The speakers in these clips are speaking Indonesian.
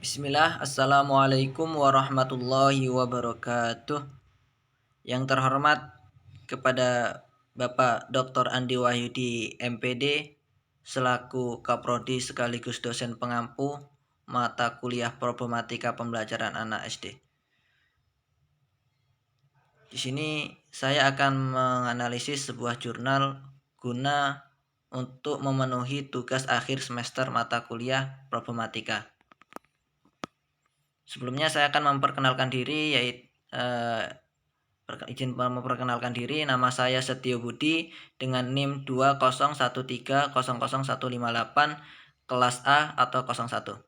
Bismillah, Assalamualaikum warahmatullahi wabarakatuh. Yang terhormat kepada Bapak Dr. Andi Wahyudi MPD selaku Kaprodi sekaligus dosen pengampu mata kuliah problematika pembelajaran anak SD. Di sini saya akan menganalisis sebuah jurnal guna untuk memenuhi tugas akhir semester mata kuliah problematika. Sebelumnya saya akan memperkenalkan diri, yaitu izin memperkenalkan diri. Nama saya Setio Budi dengan NIM 201300158 kelas A atau 01.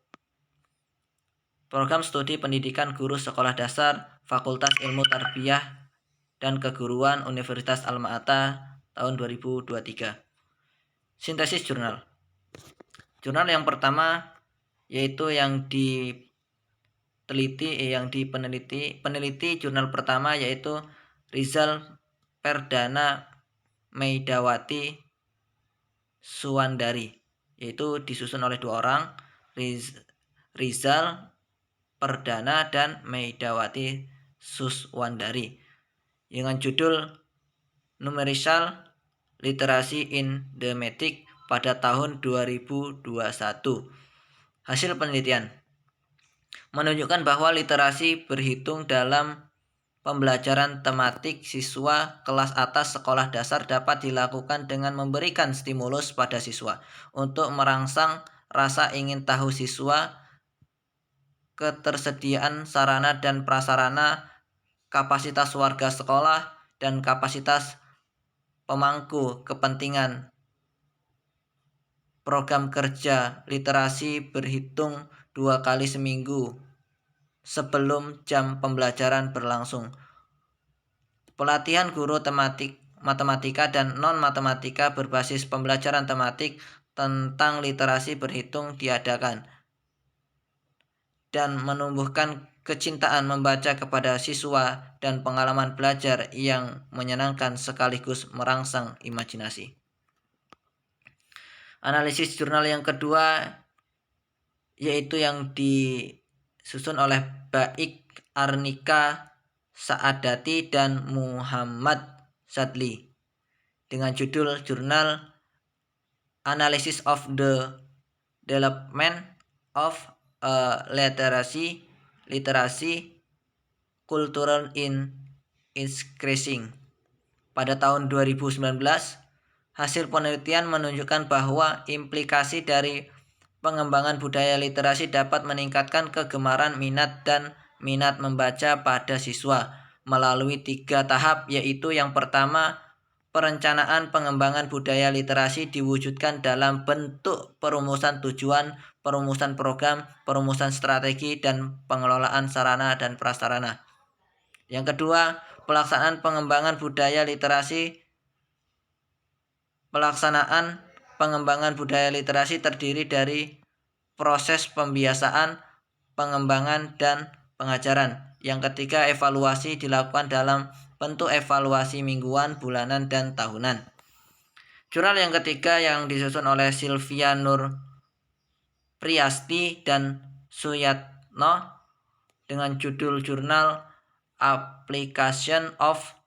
Program studi pendidikan guru sekolah dasar Fakultas Ilmu Tarbiyah dan Keguruan Universitas Alma-Ata tahun 2023. Sintesis jurnal. Jurnal yang pertama yaitu peneliti jurnal pertama yaitu Rizal Perdana Meidawati Suwandari, yaitu disusun oleh dua orang, Rizal Perdana dan Meidawati Suswandari, dengan judul Numerical Literacy in the Mathematics pada tahun 2021. Hasil penelitian menunjukkan bahwa literasi berhitung dalam pembelajaran tematik siswa kelas atas sekolah dasar dapat dilakukan dengan memberikan stimulus pada siswa untuk merangsang rasa ingin tahu siswa, ketersediaan sarana dan prasarana, kapasitas warga sekolah, dan kapasitas pemangku kepentingan. Program kerja literasi berhitung 2 kali seminggu sebelum jam pembelajaran berlangsung. Pelatihan guru matematika dan non-matematika berbasis pembelajaran tematik tentang literasi berhitung diadakan dan menumbuhkan kecintaan membaca kepada siswa dan pengalaman belajar yang menyenangkan sekaligus merangsang imajinasi. Analisis jurnal yang kedua yaitu yang disusun oleh Baik Arnika Saadati dan Muhammad Sadli dengan judul Jurnal Analysis of the Development of Literacy Cultural in Increasing. Pada tahun 2019, hasil penelitian menunjukkan bahwa implikasi dari pengembangan budaya literasi dapat meningkatkan kegemaran minat membaca pada siswa melalui 3 tahap, yaitu yang pertama, perencanaan pengembangan budaya literasi diwujudkan dalam bentuk perumusan tujuan, perumusan program, perumusan strategi, dan pengelolaan sarana dan prasarana. Yang kedua, pelaksanaan pengembangan budaya literasi terdiri dari proses pembiasaan, pengembangan, dan pengajaran. Yang ketiga, evaluasi dilakukan dalam bentuk evaluasi mingguan, bulanan, dan tahunan. Jurnal yang ketiga yang disusun oleh Sylvia Nur Priasti dan Suyatno dengan judul Jurnal Application of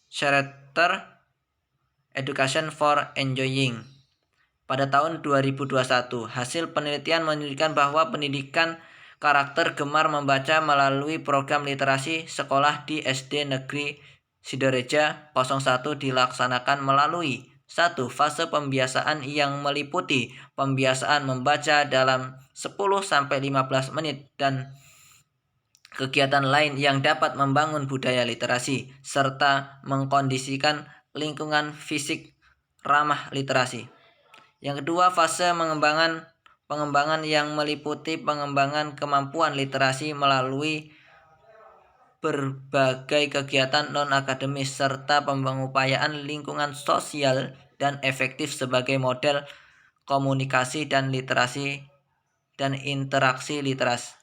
Character Education for Enjoying. Pada tahun 2021, hasil penelitian menunjukkan bahwa pendidikan karakter gemar membaca melalui program literasi sekolah di SD Negeri Sidoreja 01 dilaksanakan melalui 1. Fase pembiasaan yang meliputi pembiasaan membaca dalam 10-15 menit dan kegiatan lain yang dapat membangun budaya literasi serta mengkondisikan lingkungan fisik ramah literasi. Yang kedua, fase pengembangan yang meliputi pengembangan kemampuan literasi melalui berbagai kegiatan non-akademis serta pengupayaan lingkungan sosial dan efektif sebagai model komunikasi dan literasi dan interaksi literas.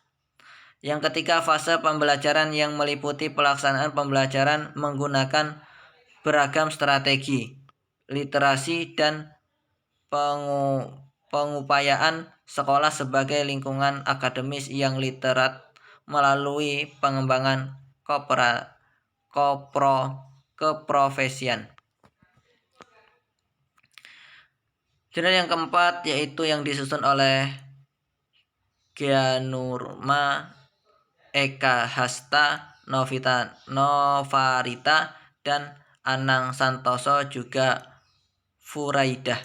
Yang ketiga, fase pembelajaran yang meliputi pelaksanaan pembelajaran menggunakan beragam strategi literasi dan pengupayaan sekolah sebagai lingkungan akademis yang literat melalui pengembangan keprofesian. Jurnal yang keempat yaitu yang disusun oleh Gyanurma, Eka Hasta, Novarita, dan Anang Santoso juga Furaidah,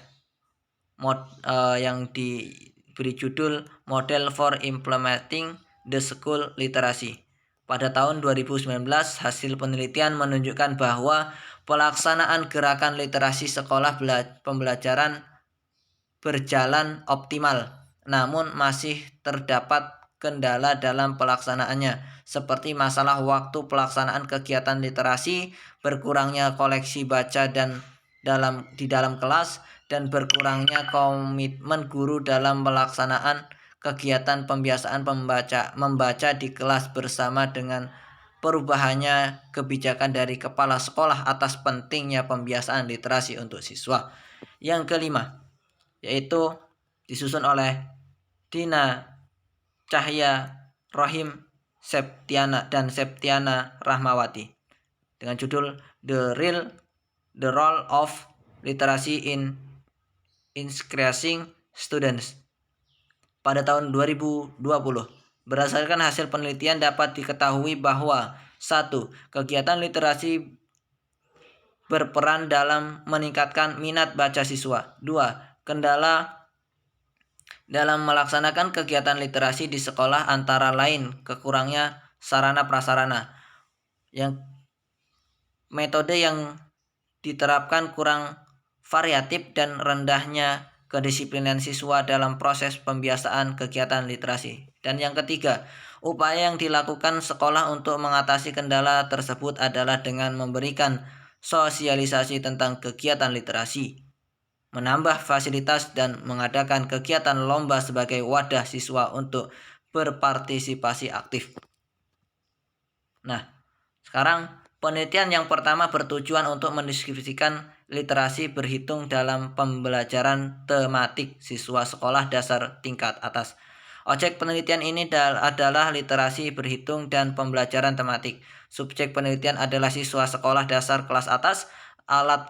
yang diberi judul Model for Implementing the School Literacy. Pada tahun 2019, hasil penelitian menunjukkan bahwa pelaksanaan gerakan literasi sekolah pembelajaran berjalan optimal, namun masih terdapat kendala dalam pelaksanaannya, seperti masalah waktu pelaksanaan kegiatan literasi, berkurangnya koleksi baca di dalam kelas, dan berkurangnya komitmen guru dalam pelaksanaan kegiatan pembiasaan membaca di kelas bersama dengan perubahannya kebijakan dari kepala sekolah atas pentingnya pembiasaan literasi untuk siswa. Yang kelima, yaitu disusun oleh Dina Cahya Rohim Septiana Rahmawati dengan judul The Role of Literacy in Increasing Students pada tahun 2020. Berdasarkan hasil penelitian dapat diketahui bahwa 1. Kegiatan literasi berperan dalam meningkatkan minat baca siswa. 2. Kendala dalam melaksanakan kegiatan literasi di sekolah antara lain kekurangnya sarana prasarana. Yang metode yang diterapkan kurang variatif dan rendahnya kedisiplinan siswa dalam proses pembiasaan kegiatan literasi. Dan yang ketiga, upaya yang dilakukan sekolah untuk mengatasi kendala tersebut adalah dengan memberikan sosialisasi tentang kegiatan literasi, menambah fasilitas, dan mengadakan kegiatan lomba sebagai wadah siswa untuk berpartisipasi aktif. Nah, sekarang penelitian yang pertama bertujuan untuk mendeskripsikan literasi berhitung dalam pembelajaran tematik siswa sekolah dasar tingkat atas. Objek penelitian ini adalah literasi berhitung dan pembelajaran tematik. Subjek penelitian adalah siswa sekolah dasar kelas atas. Alat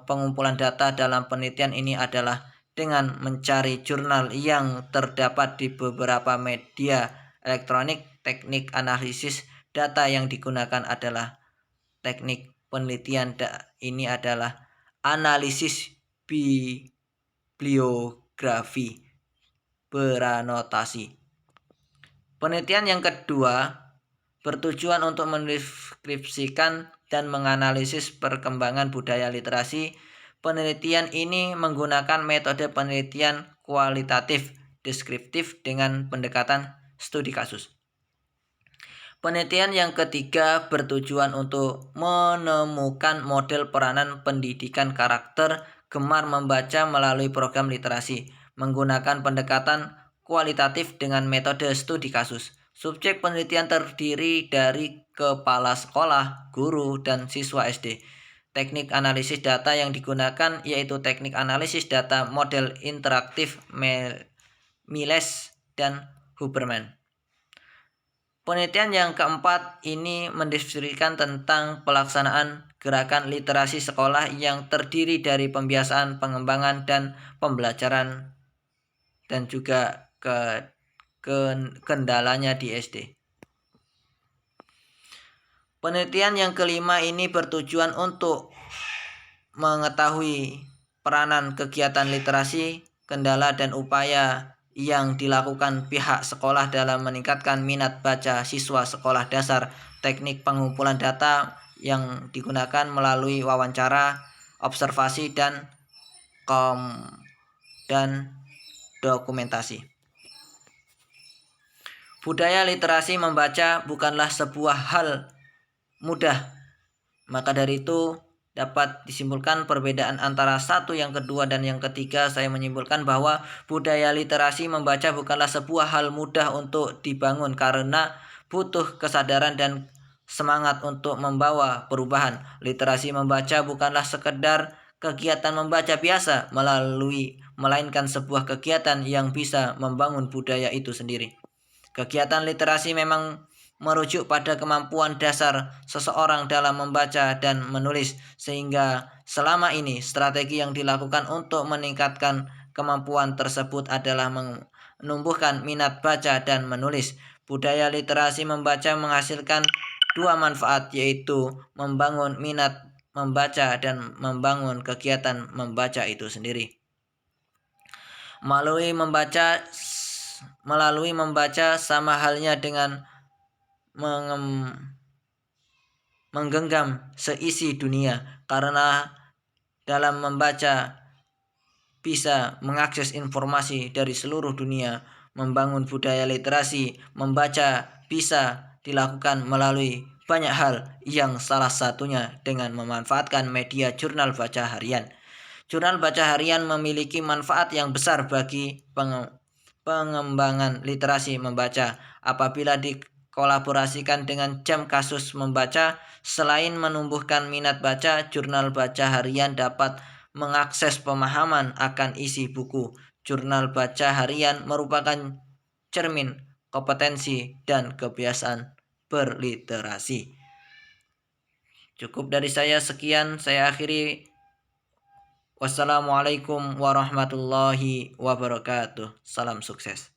pengumpulan data dalam penelitian ini adalah dengan mencari jurnal yang terdapat di beberapa media elektronik. Teknik analisis data yang digunakan adalah teknik penelitian ini adalah analisis bibliografi beranotasi. Penelitian yang kedua bertujuan untuk mendeskripsikan dan menganalisis perkembangan budaya literasi. Penelitian ini menggunakan metode penelitian kualitatif deskriptif dengan pendekatan studi kasus. Penelitian yang ketiga bertujuan untuk menemukan model peranan pendidikan karakter gemar membaca melalui program literasi, menggunakan pendekatan kualitatif dengan metode studi kasus. Subjek penelitian terdiri dari kepala sekolah, guru, dan siswa SD. Teknik analisis data yang digunakan yaitu teknik analisis data model interaktif Miles dan Huberman. Penelitian yang keempat ini mendiskusikan tentang pelaksanaan gerakan literasi sekolah yang terdiri dari pembiasaan, pengembangan, dan pembelajaran, dan juga kendalanya di SD. Penelitian yang kelima ini bertujuan untuk mengetahui peranan kegiatan literasi, kendala, dan upaya yang dilakukan pihak sekolah dalam meningkatkan minat baca siswa sekolah dasar. Teknik pengumpulan data yang digunakan melalui wawancara, observasi, dan dokumentasi. Budaya literasi membaca bukanlah sebuah hal mudah. Maka dari itu dapat disimpulkan perbedaan antara satu, yang kedua, dan yang ketiga. Saya menyimpulkan bahwa budaya literasi membaca bukanlah sebuah hal mudah untuk dibangun karena butuh kesadaran dan semangat untuk membawa perubahan. Literasi membaca bukanlah sekedar kegiatan membaca biasa melainkan sebuah kegiatan yang bisa membangun budaya itu sendiri. Kegiatan literasi memang merujuk pada kemampuan dasar seseorang dalam membaca dan menulis, sehingga selama ini strategi yang dilakukan untuk meningkatkan kemampuan tersebut adalah menumbuhkan minat baca dan menulis. Budaya literasi membaca menghasilkan dua manfaat, yaitu membangun minat membaca dan membangun kegiatan membaca itu sendiri. Melalui membaca sama halnya dengan menggenggam seisi dunia, karena dalam membaca bisa mengakses informasi dari seluruh dunia. Membangun budaya literasi membaca bisa dilakukan melalui banyak hal, yang salah satunya dengan memanfaatkan media jurnal baca harian. Jurnal baca harian memiliki manfaat yang besar bagi pengembangan literasi membaca. Apabila dikolaborasikan dengan jam kasus membaca, selain menumbuhkan minat baca, jurnal baca harian dapat mengakses pemahaman akan isi buku. Jurnal baca harian merupakan cermin kompetensi dan kebiasaan berliterasi. Cukup dari saya, sekian saya akhiri. Wassalamualaikum warahmatullahi wabarakatuh. Salam sukses.